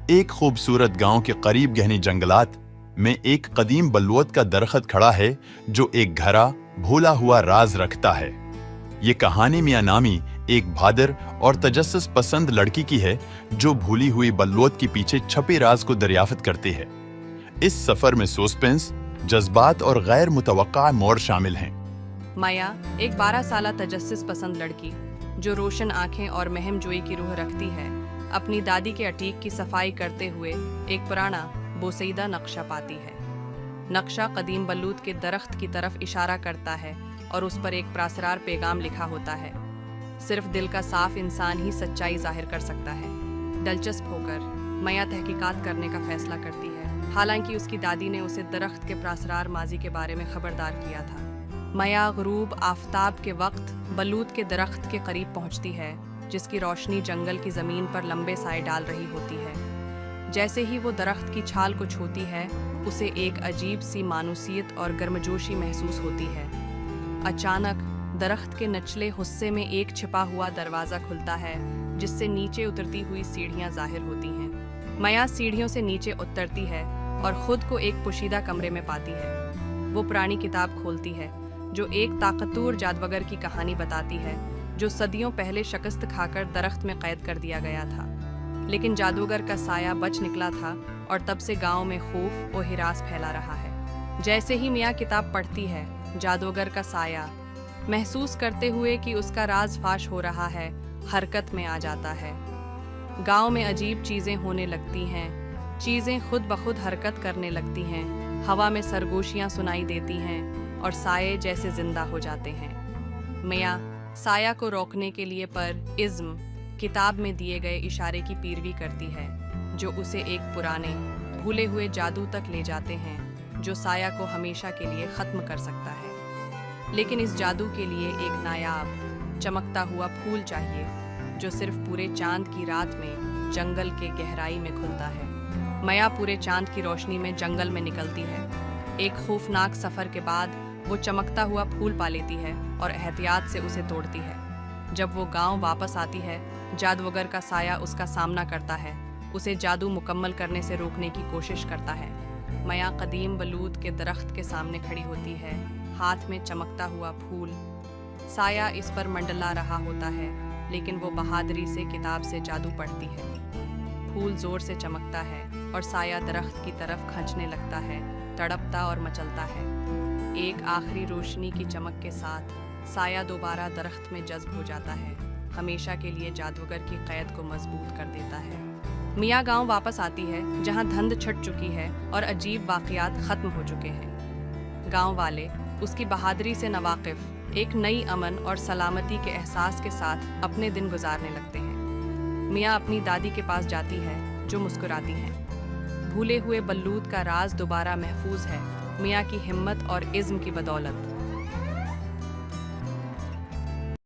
ایک خوبصورت گاؤں کے قریب گہنے جنگلات میں ایک قدیم بلوت کا درخت کھڑا ہے جو ایک گھرا بھولا ہوا راز رکھتا ہے۔ یہ کہانی میاں نامی ایک بہادر اور تجسس پسند لڑکی کی ہے جو بھولی ہوئی بلوت کے پیچھے چھپے راز کو دریافت کرتی ہے۔ اس سفر میں سسپنس، جذبات اور غیر متوقع موڑ شامل ہیں۔ مایا ایک 12 سالہ تجسس پسند لڑکی جو روشن آنکھیں اور مہم جوئی کی روح رکھتی ہے، اپنی دادی کے اٹیک کی صفائی کرتے ہوئے ایک پرانا بوسیدہ نقشہ پاتی ہے۔ نقشہ قدیم بلوت کے درخت کی طرف اشارہ کرتا ہے اور اس پر ایک پراسرار پیغام لکھا ہوتا ہے۔ صرف دل کا صاف انسان ہی سچائی ظاہر کر سکتا ہے۔ دلچسپ ہو کر مایا تحقیقات کرنے کا فیصلہ کرتی ہے، حالانکہ اس کی دادی نے اسے درخت کے پراسرار ماضی کے بارے میں خبردار کیا تھا۔ مایا غروب آفتاب کے وقت بلوت کے درخت کے قریب پہنچتی ہے، جس کی روشنی جنگل کی زمین پر لمبے سائے ڈال رہی ہوتی ہے۔ جیسے ہی وہ درخت کی چھال کو چھوتی ہے، اسے ایک عجیب سی مانوسیت اور گرمجوشی محسوس ہوتی ہے۔ اچانک درخت کے نچلے حصے میں ایک چھپا ہوا دروازہ کھلتا ہے، جس سے نیچے اترتی ہوئی سیڑھیاں ظاہر ہوتی ہیں۔ مایا سیڑھیوں سے نیچے اترتی ہے اور خود کو ایک پوشیدہ کمرے میں پاتی ہے۔ وہ پرانی کتاب کھولتی ہے جو ایک طاقتور جادوگر کی کہانی بتاتی ہے جو صدیوں پہلے شکست کھا کر درخت میں قید کر دیا گیا تھا، لیکن جادوگر کا سایہ بچ نکلا تھا اور تب سے گاؤں میں خوف و ہراس پھیلا رہا ہے۔ جیسے ہی میاں کتاب پڑھتی ہے، جادوگر کا سایہ محسوس کرتے ہوئے کہ اس کا راز فاش ہو رہا ہے، حرکت میں آ جاتا ہے۔ گاؤں میں عجیب چیزیں ہونے لگتی ہیں، چیزیں خود بخود حرکت کرنے لگتی ہیں، ہوا میں سرگوشیاں سنائی دیتی ہیں اور سائے جیسے زندہ ہو جاتے ہیں۔ میاں سایہ کو روکنے کے لیے پر ازم کتاب میں دیے گئے اشارے کی پیروی کرتی ہے، جو اسے ایک پرانے بھولے ہوئے جادو تک لے جاتے ہیں جو سایہ کو ہمیشہ کے لیے ختم کر سکتا ہے۔ لیکن اس جادو کے لیے ایک نایاب چمکتا ہوا پھول چاہیے جو صرف پورے چاند کی رات میں جنگل کے گہرائی میں کھلتا ہے۔ میا پورے چاند کی روشنی میں جنگل میں نکلتی ہے۔ ایک خوفناک سفر کے بعد وہ چمکتا ہوا پھول پا لیتی ہے اور احتیاط سے اسے توڑتی ہے۔ جب وہ گاؤں واپس آتی ہے، جادوگر کا سایہ اس کا سامنا کرتا ہے، اسے جادو مکمل کرنے سے روکنے کی کوشش کرتا ہے۔ میا قدیم بلوت کے درخت کے سامنے کھڑی ہوتی ہے، ہاتھ میں چمکتا ہوا پھول۔ سایہ اس پر منڈلا رہا ہوتا ہے، لیکن وہ بہادری سے کتاب سے جادو پڑھتی ہے۔ پھول زور سے چمکتا ہے اور سایہ درخت کی طرف کھنچنے لگتا ہے، تڑپتا اور مچلتا ہے۔ ایک آخری روشنی کی چمک کے ساتھ سایہ دوبارہ درخت میں جذب ہو جاتا ہے، ہمیشہ کے لیے جادوگر کی قید کو مضبوط کر دیتا ہے۔ میاں گاؤں واپس آتی ہے جہاں دھند چھٹ چکی ہے اور عجیب واقعات ختم ہو چکے ہیں۔ گاؤں والے اس کی بہادری سے ناواقف ایک نئی امن اور سلامتی کے احساس کے ساتھ اپنے دن گزارنے لگتے ہیں۔ میاں اپنی دادی کے پاس جاتی ہے جو مسکراتی ہیں۔ بھولے ہوئے بلوت کا راز دوبارہ محفوظ ہے، میاں کی ہمت اور عزم کی بدولت۔